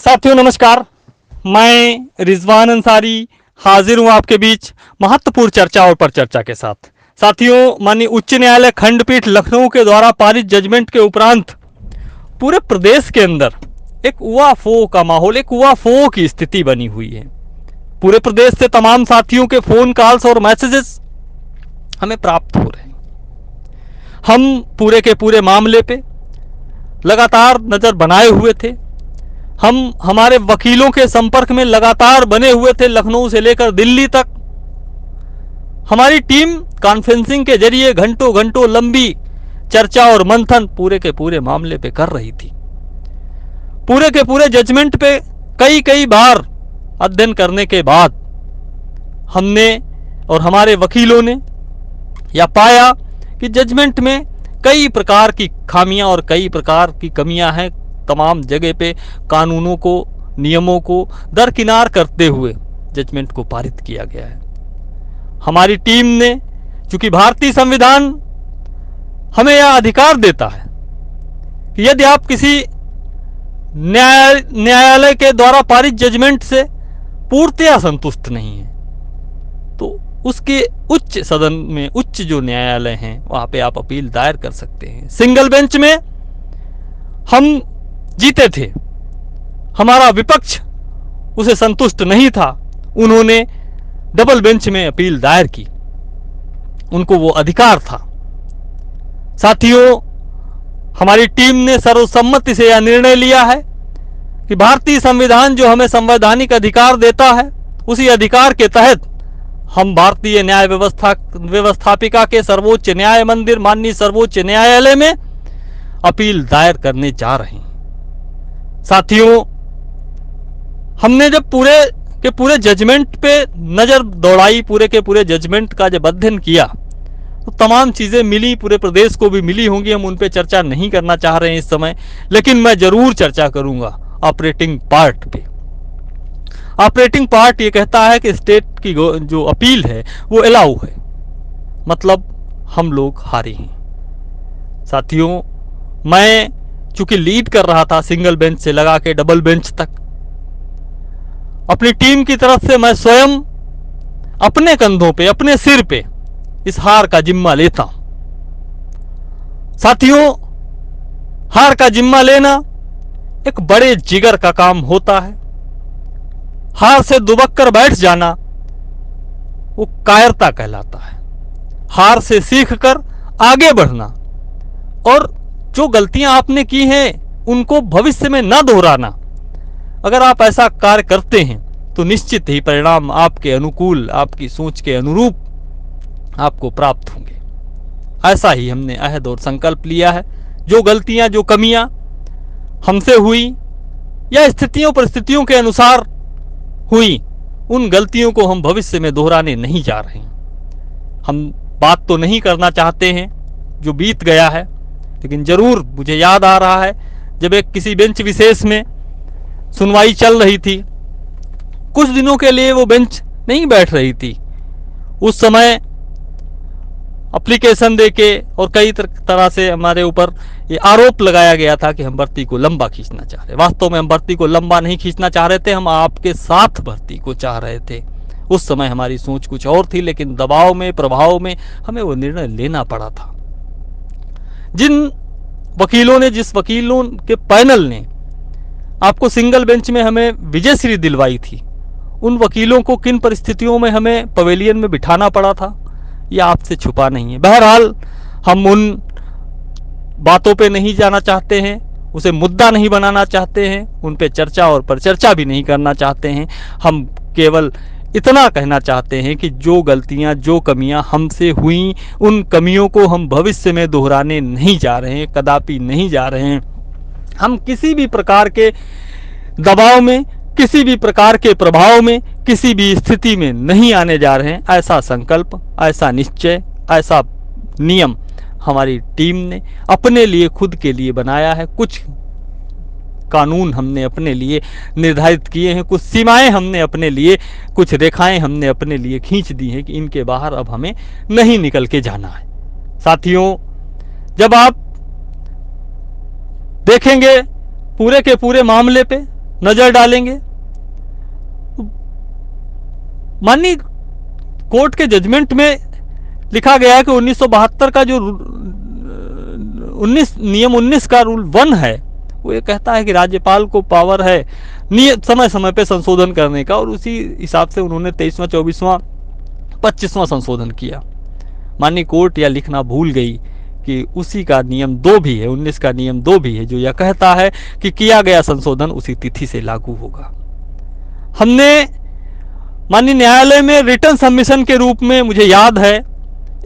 साथियों नमस्कार, मैं रिजवान अंसारी हाजिर हूं आपके बीच महत्वपूर्ण चर्चा और परिचर्चा के साथ। साथियों, माननीय उच्च न्यायालय खंडपीठ लखनऊ के द्वारा पारित जजमेंट के उपरांत पूरे प्रदेश के अंदर एक उआफो का माहौल, एक उआफो की स्थिति बनी हुई है। पूरे प्रदेश से तमाम साथियों के फोन कॉल्स और मैसेजेस हमें प्राप्त हो रहे हैं। हम पूरे के पूरे मामले पे लगातार नजर बनाए हुए थे। हम हमारे वकीलों के संपर्क में लगातार बने हुए थे, लखनऊ से लेकर दिल्ली तक। हमारी टीम कॉन्फ्रेंसिंग के जरिए घंटों घंटों लंबी चर्चा और मंथन पूरे के पूरे मामले पे कर रही थी। पूरे के पूरे जजमेंट पे कई कई बार अध्ययन करने के बाद हमने और हमारे वकीलों ने यह पाया कि जजमेंट में कई प्रकार की खामियां और कई प्रकार की कमियां हैं। तमाम जगह पे कानूनों को, नियमों को दरकिनार करते हुए जजमेंट को पारित किया गया है। हमारी टीम ने, चूंकि भारतीय संविधान हमें यह अधिकार देता है कि यदि आप किसी न्यायालय के द्वारा पारित जजमेंट से पूर्णतया संतुष्ट नहीं है तो उसके उच्च सदन में, उच्च जो न्यायालय हैं, वहां पे आप अपील दायर कर सकते हैं। सिंगल बेंच में हम जीते थे, हमारा विपक्ष उसे संतुष्ट नहीं था, उन्होंने डबल बेंच में अपील दायर की, उनको वो अधिकार था। साथियों, हमारी टीम ने सर्वसम्मति से यह निर्णय लिया है कि भारतीय संविधान जो हमें संवैधानिक अधिकार देता है, उसी अधिकार के तहत हम भारतीय न्याय व्यवस्थापिका के सर्वोच्च न्याय मंदिर, माननीय सर्वोच्च न्यायालय में अपील दायर करने जा रहे हैं। साथियों, हमने जब पूरे के पूरे जजमेंट पे नजर दौड़ाई, पूरे के पूरे जजमेंट का जब अध्ययन किया तो तमाम चीजें मिली, पूरे प्रदेश को भी मिली होंगी। हम उन पे चर्चा नहीं करना चाह रहे हैं इस समय, लेकिन मैं जरूर चर्चा करूंगा ऑपरेटिंग पार्ट पे। ऑपरेटिंग पार्ट ये कहता है कि स्टेट की जो अपील है वो अलाउ है, मतलब हम लोग हारे हैं। साथियों, मैं चूंकि लीड कर रहा था सिंगल बेंच से लगा के डबल बेंच तक, अपनी टीम की तरफ से मैं स्वयं अपने कंधों पे, अपने सिर पे इस हार का जिम्मा लेता हूं। साथियों, हार का जिम्मा लेना एक बड़े जिगर का काम होता है। हार से दुबक कर बैठ जाना वो कायरता कहलाता है। हार से सीखकर आगे बढ़ना और जो गलतियां आपने की हैं उनको भविष्य में न दोहराना, अगर आप ऐसा कार्य करते हैं तो निश्चित ही परिणाम आपके अनुकूल, आपकी सोच के अनुरूप आपको प्राप्त होंगे। ऐसा ही हमने अहद और संकल्प लिया है। जो गलतियां, जो कमियां हमसे हुई या स्थितियों परिस्थितियों के अनुसार हुई, उन गलतियों को हम भविष्य में दोहराने नहीं जा रहे हैं। हम बात तो नहीं करना चाहते हैं जो बीत गया है, लेकिन जरूर मुझे याद आ रहा है जब एक किसी बेंच विशेष में सुनवाई चल रही थी, कुछ दिनों के लिए वो बेंच नहीं बैठ रही थी। उस समय एप्लीकेशन देके और कई तरह से हमारे ऊपर ये आरोप लगाया गया था कि हम भर्ती को लंबा खींचना चाह रहे। वास्तव में हम भर्ती को लंबा नहीं खींचना चाह रहे थे, हम आपके साथ भर्ती को चाह रहे थे। उस समय हमारी सोच कुछ और थी, लेकिन दबाव में, प्रभाव में हमें वो निर्णय लेना पड़ा था। जिन वकीलों ने, जिस वकीलों के पैनल ने आपको सिंगल बेंच में हमें विजयश्री दिलवाई थी, उन वकीलों को किन परिस्थितियों में हमें पवेलियन में बिठाना पड़ा था, यह आपसे छुपा नहीं है। बहरहाल, हम उन बातों पे नहीं जाना चाहते हैं, उसे मुद्दा नहीं बनाना चाहते हैं, उन पे चर्चा और परिचर्चा भी नहीं करना चाहते हैं। हम केवल इतना कहना चाहते हैं कि जो गलतियां, जो कमियां हमसे हुई, उन कमियों को हम भविष्य में दोहराने नहीं जा रहे हैं, कदापि नहीं जा रहे हैं। हम किसी भी प्रकार के दबाव में, किसी भी प्रकार के प्रभाव में, किसी भी स्थिति में नहीं आने जा रहे हैं। ऐसा संकल्प, ऐसा निश्चय, ऐसा नियम हमारी टीम ने अपने लिए, खुद के लिए बनाया है। कुछ कानून हमने अपने लिए निर्धारित किए हैं, कुछ सीमाएं हमने अपने लिए, कुछ रेखाएं हमने अपने लिए खींच दी हैं कि इनके बाहर अब हमें नहीं निकल के जाना है। साथियों, जब आप देखेंगे पूरे के पूरे मामले पे नजर डालेंगे। माननीय कोर्ट के जजमेंट में लिखा गया है कि 1972 का जो 19 का रूल 1 है, वो ये कहता है कि राज्यपाल को पावर है समय समय पे संशोधन करने का, और उसी हिसाब से उन्होंने 23वां 24वां 25वां संशोधन किया। माननीय कोर्ट यह लिखना भूल गई कि उसी का नियम 2 भी है, 19 का नियम 2 भी है, जो यह कहता है कि किया गया संशोधन उसी तिथि से लागू होगा। हमने माननीय न्यायालय में रिटर्न सबमिशन के रूप में, मुझे याद है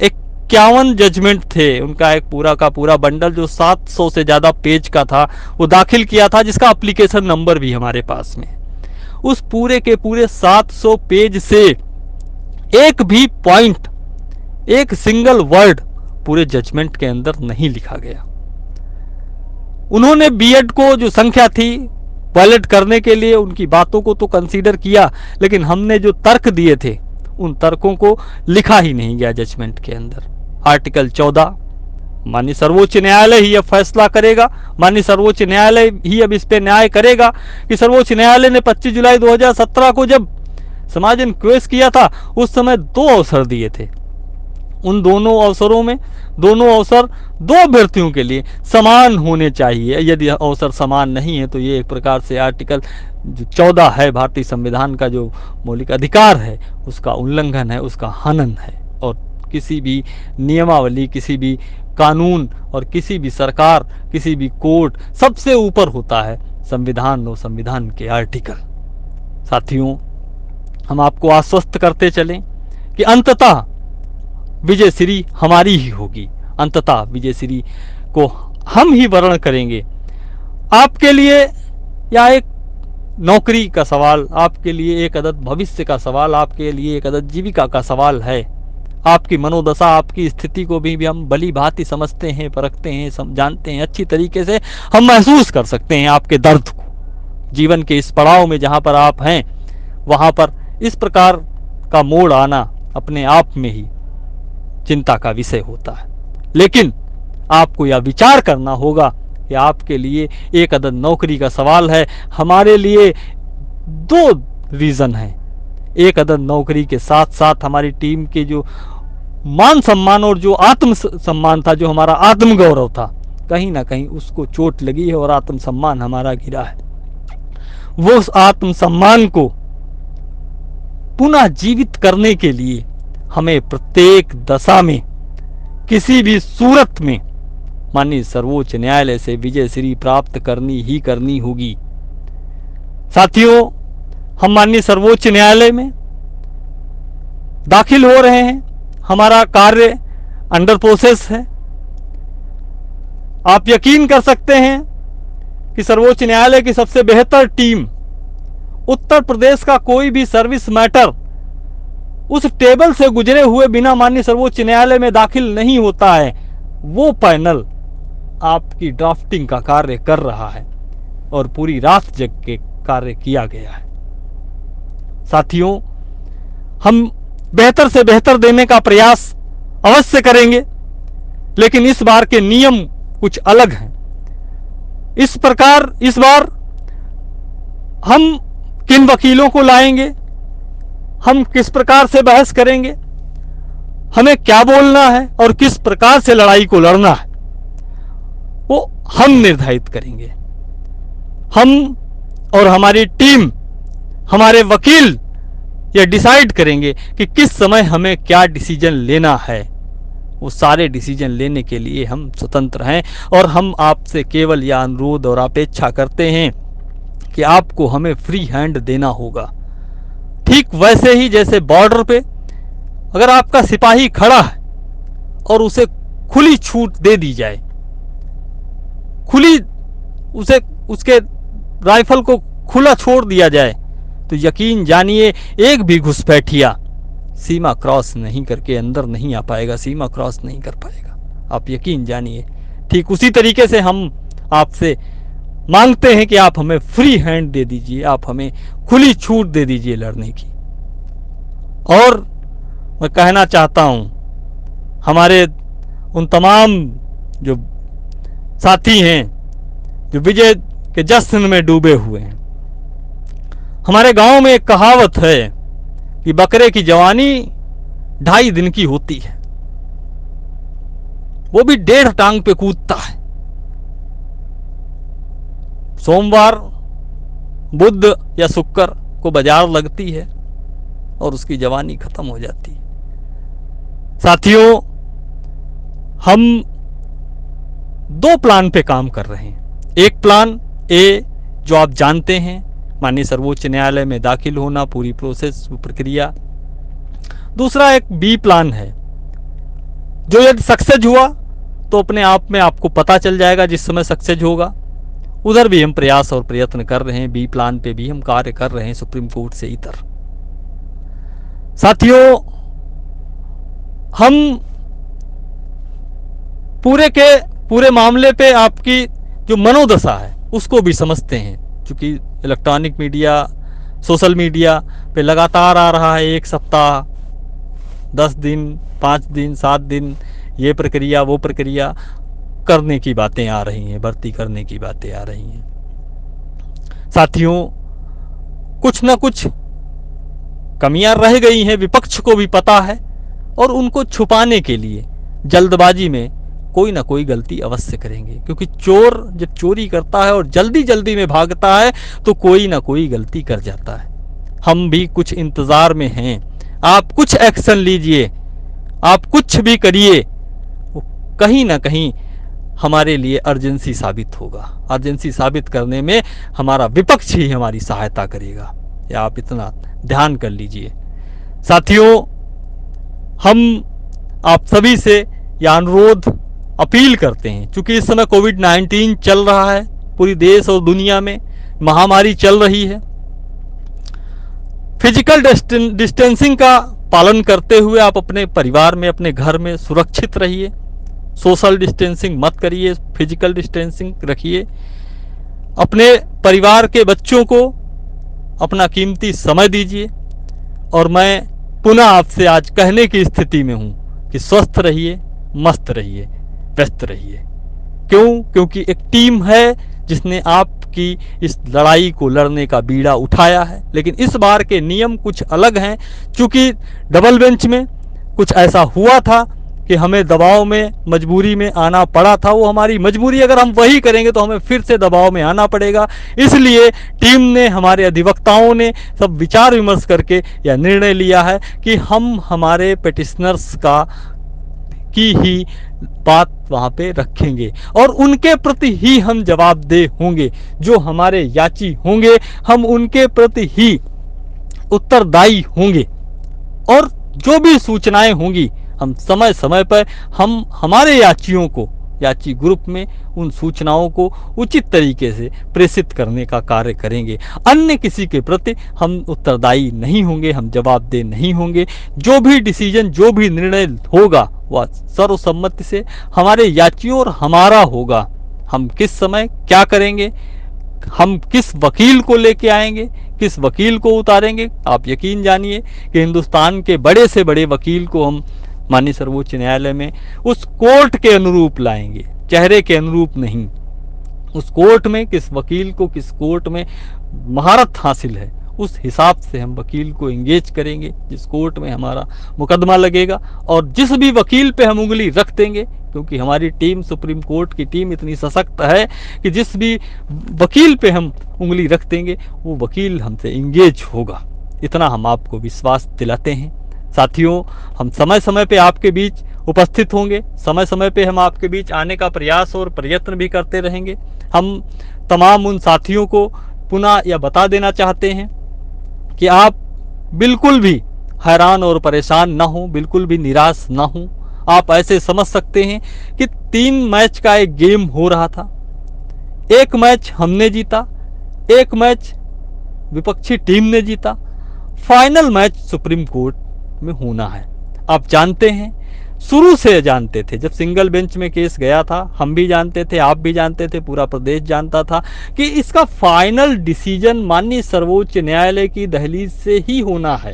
51 जजमेंट थे, उनका एक पूरा का पूरा बंडल जो 700 से ज्यादा पेज का था, वो दाखिल किया था, जिसका एप्लीकेशन नंबर भी हमारे पास में। उस पूरे के पूरे 700 पेज से एक भी पॉइंट, एक सिंगल वर्ड पूरे जजमेंट के अंदर नहीं लिखा गया। उन्होंने बीएड को जो संख्या थी वायलेट करने के लिए उनकी बातों को तो कंसीडर किया, लेकिन हमने जो तर्क दिए थे उन तर्कों को लिखा ही नहीं गया जजमेंट के अंदर। आर्टिकल 14, माननीय सर्वोच्च न्यायालय ही अब फैसला करेगा, माननीय सर्वोच्च न्यायालय ही अब इस पे न्याय करेगा कि सर्वोच्च न्यायालय ने 25 जुलाई 2017 को जब समाज इंक्वेस्ट किया था, उस समय 2 अवसर दिए थे। उन दोनों अवसरों में दोनों अवसर 2 अभ्यर्थियों के लिए समान होने चाहिए। यदि अवसर समान नहीं है तो ये एक प्रकार से आर्टिकल जो 14 है भारतीय संविधान का जो मौलिक अधिकार है उसका उल्लंघन है, उसका हनन है। और किसी भी नियमावली, किसी भी कानून और किसी भी सरकार, किसी भी कोर्ट, सबसे ऊपर होता है संविधान और संविधान के आर्टिकल। साथियों, हम आपको आश्वस्त करते चलें कि अंततः विजय श्री हमारी ही होगी, अंततः विजय श्री को हम ही वर्ण करेंगे। आपके लिए या एक नौकरी का सवाल, आपके लिए एक अदद भविष्य का सवाल, आपके लिए एक अदद जीविका का सवाल है। आपकी मनोदशा, आपकी स्थिति को भी हम भली भांति समझते हैं, परखते हैं, जानते हैं अच्छी तरीके से। हम महसूस कर सकते हैं आपके दर्द को। जीवन के इस पड़ाव में जहां पर आप हैं, वहां पर इस प्रकार का मोड़ आना अपने आप में ही चिंता का विषय होता है। लेकिन आपको यह विचार करना होगा कि आपके लिए एक अदद नौकरी का सवाल है। हमारे लिए 2 रीजन है। एक अदद नौकरी के साथ साथ हमारी टीम के जो मान सम्मान और जो आत्म सम्मान था, जो हमारा आत्म गौरव था, कहीं ना कहीं उसको चोट लगी है और आत्म सम्मान हमारा गिरा है। वो उस आत्म सम्मान को पुनः जीवित करने के लिए हमें प्रत्येक दशा में, किसी भी सूरत में माननीय सर्वोच्च न्यायालय से विजय श्री प्राप्त करनी ही करनी होगी। साथियों, हम माननीय सर्वोच्च न्यायालय में दाखिल हो रहे हैं। हमारा कार्य अंडर प्रोसेस है। आप यकीन कर सकते हैं कि सर्वोच्च न्यायालय की सबसे बेहतर टीम, उत्तर प्रदेश का कोई भी सर्विस मैटर उस टेबल से गुजरे हुए बिना माननीय सर्वोच्च न्यायालय में दाखिल नहीं होता है। वो पैनल आपकी ड्राफ्टिंग का कार्य कर रहा है और पूरी रात जग के कार्य किया गया है। साथियों, हम बेहतर से बेहतर देने का प्रयास अवश्य करेंगे, लेकिन इस बार के नियम कुछ अलग हैं। इस प्रकार इस बार हम किन वकीलों को लाएंगे, हम किस प्रकार से बहस करेंगे, हमें क्या बोलना है और किस प्रकार से लड़ाई को लड़ना है, वो हम निर्धारित करेंगे। हम और हमारी टीम, हमारे वकील यह डिसाइड करेंगे कि किस समय हमें क्या डिसीजन लेना है। वो सारे डिसीजन लेने के लिए हम स्वतंत्र हैं और हम आपसे केवल यह अनुरोध और अपेक्षा करते हैं कि आपको हमें फ्री हैंड देना होगा। ठीक वैसे ही जैसे बॉर्डर पे अगर आपका सिपाही खड़ा है और उसे खुली छूट दे दी जाए, खुली उसे उसके राइफल को खुला छोड़ दिया जाए, तो यकीन जानिए एक भी घुसपैठिया सीमा क्रॉस नहीं करके अंदर नहीं आ पाएगा, सीमा क्रॉस नहीं कर पाएगा। आप यकीन जानिए। ठीक उसी तरीके से हम आपसे मांगते हैं कि आप हमें फ्री हैंड दे दीजिए, आप हमें खुली छूट दे दीजिए लड़ने की। और मैं कहना चाहता हूं हमारे उन तमाम जो साथी हैं जो विजय के जश्न में डूबे हुए हैं, हमारे गांव में एक कहावत है कि बकरे की जवानी 2.5 दिन की होती है, वो भी 1.5 टांग पे कूदता है। सोमवार, बुध या शुक्र को बाजार लगती है और उसकी जवानी खत्म हो जाती है। साथियों, हम 2 प्लान पे काम कर रहे हैं। एक प्लान ए जो आप जानते हैं, माननीय सर्वोच्च न्यायालय में दाखिल होना, पूरी प्रोसेस, प्रक्रिया। दूसरा एक बी प्लान है जो यदि सक्सेस हुआ तो अपने आप में आपको पता चल जाएगा जिस समय सक्सेस होगा। उधर भी हम प्रयास और प्रयत्न कर रहे हैं, बी प्लान पे भी हम कार्य कर रहे हैं सुप्रीम कोर्ट से इतर। साथियों, हम पूरे के पूरे मामले पे आपकी जो मनोदशा है उसको भी समझते हैं, क्योंकि इलेक्ट्रॉनिक मीडिया, सोशल मीडिया पे लगातार आ रहा है 1 सप्ताह, 10 दिन, 5 दिन, 7 दिन, ये प्रक्रिया वो प्रक्रिया करने की बातें आ रही हैं, भर्ती करने की बातें आ रही हैं। साथियों, कुछ ना कुछ कमियां रह गई हैं, विपक्ष को भी पता है, और उनको छुपाने के लिए जल्दबाजी में कोई ना कोई गलती अवश्य करेंगे, क्योंकि चोर जब चोरी करता है और जल्दी जल्दी में भागता है तो कोई ना कोई गलती कर जाता है। हम भी कुछ इंतजार में हैं, आप कुछ एक्शन लीजिए, आप कुछ भी करिए, कहीं ना कहीं हमारे लिए अर्जेंसी साबित होगा। अर्जेंसी साबित करने में हमारा विपक्ष ही हमारी सहायता करेगा, या आप इतना ध्यान कर लीजिए। साथियों, हम आप सभी से यह अनुरोध अपील करते हैं, क्योंकि इस समय कोविड-19 चल रहा है, पूरी देश और दुनिया में महामारी चल रही है। फिजिकल डिस्टेंसिंग का पालन करते हुए आप अपने परिवार में, अपने घर में सुरक्षित रहिए। सोशल डिस्टेंसिंग मत करिए, फिजिकल डिस्टेंसिंग रखिए। अपने परिवार के बच्चों को अपना कीमती समय दीजिए। और मैं पुनः आपसे आज कहने की स्थिति में हूं कि स्वस्थ रहिए, मस्त रहिए, व्यस्त रहिए। क्यों? क्योंकि एक टीम है जिसने आपकी इस लड़ाई को लड़ने का बीड़ा उठाया है। लेकिन इस बार के नियम कुछ अलग हैं, क्योंकि डबल बेंच में कुछ ऐसा हुआ था कि हमें दबाव में, मजबूरी में आना पड़ा था। वो हमारी मजबूरी, अगर हम वही करेंगे तो हमें फिर से दबाव में आना पड़ेगा। इसलिए टीम ने, हमारे अधिवक्ताओं ने सब विचार विमर्श करके यह निर्णय लिया है कि हम हमारे पेटिशनर्स की ही बात वहां पे रखेंगे और उनके प्रति ही हम जवाबदेह होंगे। जो हमारे याची होंगे, हम उनके प्रति ही उत्तरदायी होंगे, और जो भी सूचनाएं होंगी हम समय समय पर हम हमारे याचियों को, याची ग्रुप में उन सूचनाओं को उचित तरीके से प्रेषित करने का कार्य करेंगे। अन्य किसी के प्रति हम उत्तरदायी नहीं होंगे, हम जवाबदेह नहीं होंगे। जो भी डिसीजन, जो भी निर्णय होगा वह सर्वसम्मति से हमारे याचियों और हमारा होगा। हम किस समय क्या करेंगे, हम किस वकील को लेके आएंगे, किस वकील को उतारेंगे, आप यकीन जानिए कि हिंदुस्तान के बड़े से बड़े वकील को हम माननीय सर्वोच्च न्यायालय में उस कोर्ट के अनुरूप लाएंगे, चेहरे के अनुरूप नहीं। उस कोर्ट में किस वकील को, किस कोर्ट में महारत हासिल है, उस हिसाब से हम वकील को एंगेज करेंगे जिस कोर्ट में हमारा मुकदमा लगेगा। और जिस भी वकील पे हम उंगली रख देंगे, क्योंकि हमारी टीम, सुप्रीम कोर्ट की टीम इतनी सशक्त है कि जिस भी वकील पे हम उंगली रख देंगे वो वकील हमसे एंगेज होगा। इतना हम आपको विश्वास दिलाते हैं। साथियों, हम समय समय पे आपके बीच उपस्थित होंगे, समय समय पे हम आपके बीच आने का प्रयास और प्रयत्न भी करते रहेंगे। हम तमाम उन साथियों को पुनः यह बता देना चाहते हैं कि आप बिल्कुल भी हैरान और परेशान ना हो, बिल्कुल भी निराश ना हो। आप ऐसे समझ सकते हैं कि 3 मैच का एक गेम हो रहा था। एक मैच हमने जीता, एक मैच विपक्षी टीम ने जीता, फाइनल मैच सुप्रीम कोर्ट में होना है। आप जानते हैं, शुरू से जानते थे, जब सिंगल बेंच में केस गया था, हम भी जानते थे, आप भी जानते थे, पूरा प्रदेश जानता था कि इसका फाइनल डिसीजन माननीय सर्वोच्च न्यायालय की दहलीज से ही होना है।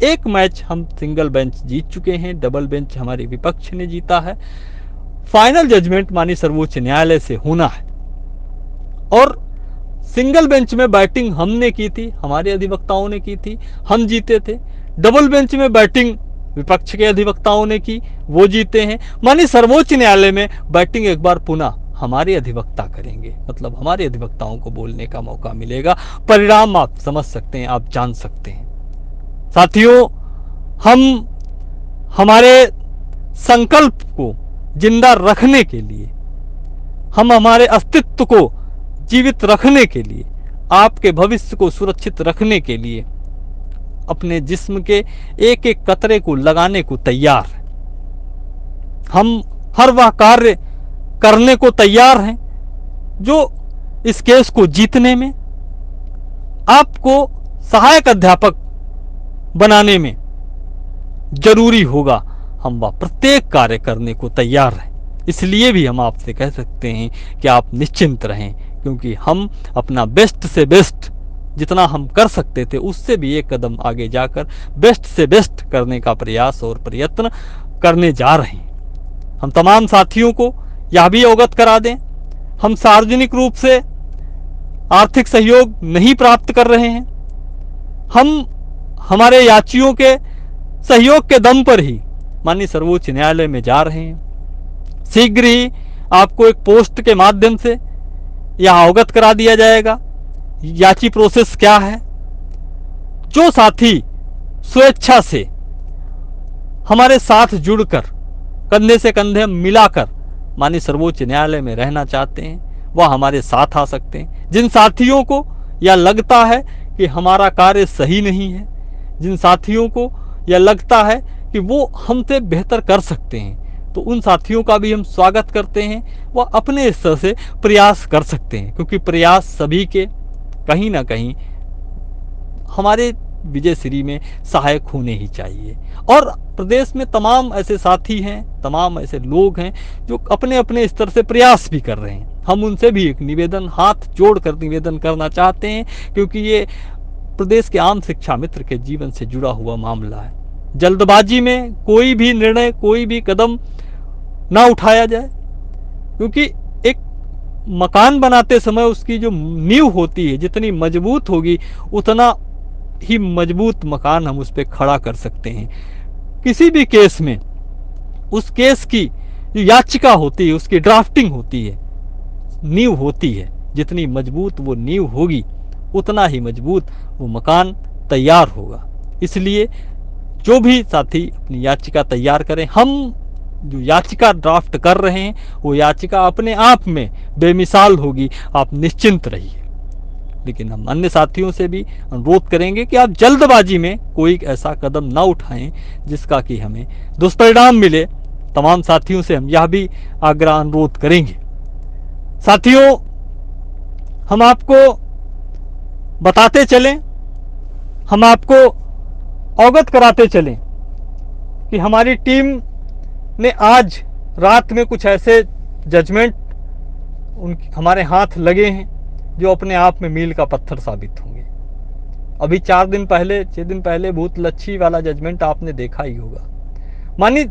एक मैच हम सिंगल बेंच जीत चुके हैं, डबल बेंच हमारे विपक्ष ने जीता है। फाइनल जजमेंट माननीय सर्वोच्च न्यायालय से होना है। और सिंगल बेंच में बैटिंग हमने की थी, हमारे अधिवक्ताओं ने की थी, हम जीते थे। डबल बेंच में बैटिंग विपक्ष के अधिवक्ताओं ने की, वो जीते हैं। मानी सर्वोच्च न्यायालय में बैटिंग एक बार पुनः हमारे अधिवक्ता करेंगे, मतलब हमारे अधिवक्ताओं को बोलने का मौका मिलेगा। परिणाम आप समझ सकते हैं, आप जान सकते हैं। साथियों, हम हमारे संकल्प को जिंदा रखने के लिए, हम हमारे अस्तित्व को जीवित रखने के लिए, आपके भविष्य को सुरक्षित रखने के लिए अपने जिस्म के एक एक कतरे को लगाने को तैयार हैं। हम हर वह कार्य करने को तैयार हैं जो इस केस को जीतने में, आपको सहायक अध्यापक बनाने में जरूरी होगा। हम वह प्रत्येक कार्य करने को तैयार हैं। इसलिए भी हम आपसे कह सकते हैं कि आप निश्चिंत रहें, क्योंकि हम अपना बेस्ट से बेस्ट जितना हम कर सकते थे उससे भी एक कदम आगे जाकर बेस्ट से बेस्ट करने का प्रयास और प्रयत्न करने जा रहे हैं। हम तमाम साथियों को यह भी अवगत करा दें, हम सार्वजनिक रूप से आर्थिक सहयोग नहीं प्राप्त कर रहे हैं। हम हमारे याचियों के सहयोग के दम पर ही माननीय सर्वोच्च न्यायालय में जा रहे हैं। शीघ्र ही आपको एक पोस्ट के माध्यम से यह अवगत करा दिया जाएगा याची प्रोसेस क्या है। जो साथी स्वेच्छा से हमारे साथ जुड़कर कंधे से कंधे मिलाकर माननीय सर्वोच्च न्यायालय में रहना चाहते हैं वह हमारे साथ आ सकते हैं। जिन साथियों को यह लगता है कि हमारा कार्य सही नहीं है, जिन साथियों को यह लगता है कि वो हमसे बेहतर कर सकते हैं, तो उन साथियों का भी हम स्वागत करते हैं। वह अपने स्तर से प्रयास कर सकते हैं, क्योंकि प्रयास सभी के कहीं ना कहीं हमारे विजय श्री में सहायक होने ही चाहिए। और प्रदेश में तमाम ऐसे साथी हैं, तमाम ऐसे लोग हैं जो अपने अपने स्तर से प्रयास भी कर रहे हैं। हम उनसे भी एक निवेदन, हाथ जोड़कर निवेदन करना चाहते हैं, क्योंकि ये प्रदेश के आम शिक्षा मित्र के जीवन से जुड़ा हुआ मामला है। जल्दबाजी में कोई भी निर्णय, कोई भी कदम ना उठाया जाए, क्योंकि एक मकान बनाते समय उसकी जो नींव होती है जितनी मजबूत होगी उतना ही मजबूत मकान हम उस पर खड़ा कर सकते हैं। किसी भी केस में उस केस की जो याचिका होती है, उसकी ड्राफ्टिंग होती है, नींव होती है, जितनी मजबूत वो नींव होगी उतना ही मजबूत वो मकान तैयार होगा। इसलिए जो भी साथी अपनी याचिका तैयार करें, हम जो याचिका ड्राफ्ट कर रहे हैं वो याचिका अपने आप में बेमिसाल होगी, आप निश्चिंत रहिए। लेकिन हम अन्य साथियों से भी अनुरोध करेंगे कि आप जल्दबाजी में कोई ऐसा कदम ना उठाएं जिसका कि हमें दुष्परिणाम मिले। तमाम साथियों से हम यह भी आग्रह अनुरोध करेंगे। साथियों, हम आपको बताते चलें, हम आपको अवगत कराते चलें कि हमारी टीम ने आज रात में कुछ ऐसे जजमेंट हमारे हाथ लगे हैं जो अपने आप में मील का पत्थर साबित होंगे। अभी 4 दिन पहले, 6 दिन पहले भूतलच्छी वाला जजमेंट आपने देखा ही होगा। मानिए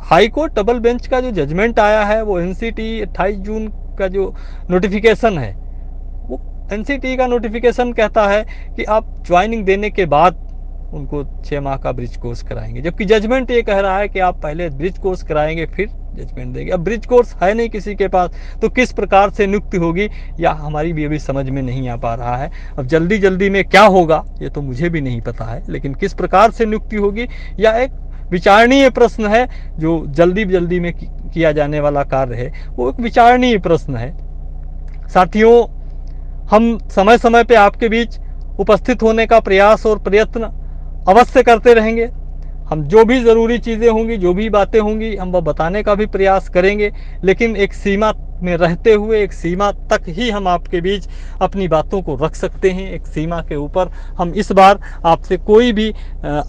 हाईकोर्ट डबल बेंच का जो जजमेंट आया है वो एनसीटी 28 जून का जो नोटिफिकेशन है, वो एनसीटी का नोटिफिकेशन कहता है कि आप ज्वाइनिंग देने के बाद उनको 6 माह का ब्रिज कोर्स कराएंगे, जबकि जजमेंट ये कह रहा है कि आप पहले ब्रिज कोर्स कराएंगे फिर जजमेंट देंगे। अब ब्रिज कोर्स है नहीं किसी के पास, तो किस प्रकार से नियुक्ति होगी या हमारी भी अभी समझ में नहीं आ पा रहा है। अब जल्दी जल्दी में क्या होगा ये तो मुझे भी नहीं पता है, लेकिन किस प्रकार से नियुक्ति होगी या एक विचारणीय प्रश्न है। जो जल्दी जल्दी में किया जाने वाला कार्य है वो एक विचारणीय प्रश्न है। साथियों, हम समय समय पे आपके बीच उपस्थित होने का प्रयास और प्रयत्न अवश्य करते रहेंगे। हम जो भी ज़रूरी चीज़ें होंगी, जो भी बातें होंगी, हम वह बताने का भी प्रयास करेंगे, लेकिन एक सीमा में रहते हुए, एक सीमा तक ही हम आपके बीच अपनी बातों को रख सकते हैं। एक सीमा के ऊपर हम इस बार आपसे कोई भी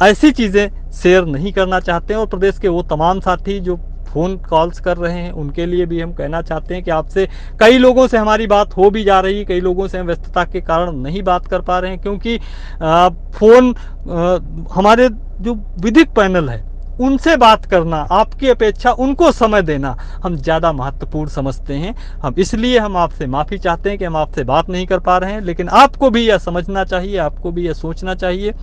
ऐसी चीज़ें शेयर नहीं करना चाहते हैं। और प्रदेश के वो तमाम साथी जो फ़ोन कॉल्स कर रहे हैं उनके लिए भी हम कहना चाहते हैं कि आपसे कई लोगों से हमारी बात हो भी जा रही है, कई लोगों से हम व्यस्तता के कारण नहीं बात कर पा रहे हैं, क्योंकि फ़ोन हमारे जो विधिक पैनल है उनसे बात करना, आपकी अपेक्षा उनको समय देना हम ज़्यादा महत्वपूर्ण समझते हैं। हम इसलिए हम आपसे माफ़ी चाहते हैं कि हम आपसे बात नहीं कर पा रहे हैं, लेकिन आपको भी यह समझना चाहिए, आपको भी यह सोचना चाहिए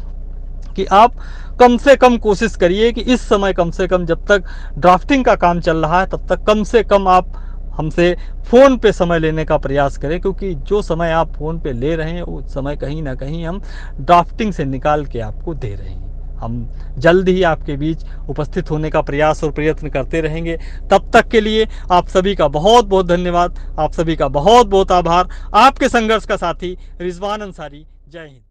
कि आप कम से कम कोशिश करिए कि इस समय कम से कम जब तक ड्राफ्टिंग का काम चल रहा है तब तक कम से कम आप हमसे फ़ोन पे समय लेने का प्रयास करें, क्योंकि जो समय आप फ़ोन पे ले रहे हैं वो समय कहीं ना कहीं हम ड्राफ्टिंग से निकाल के आपको दे रहे हैं। हम जल्द ही आपके बीच उपस्थित होने का प्रयास और प्रयत्न करते रहेंगे। तब तक के लिए आप सभी का बहुत बहुत धन्यवाद, आप सभी का बहुत बहुत आभार। आपके संघर्ष का साथी रिजवान अंसारी। जय हिंद।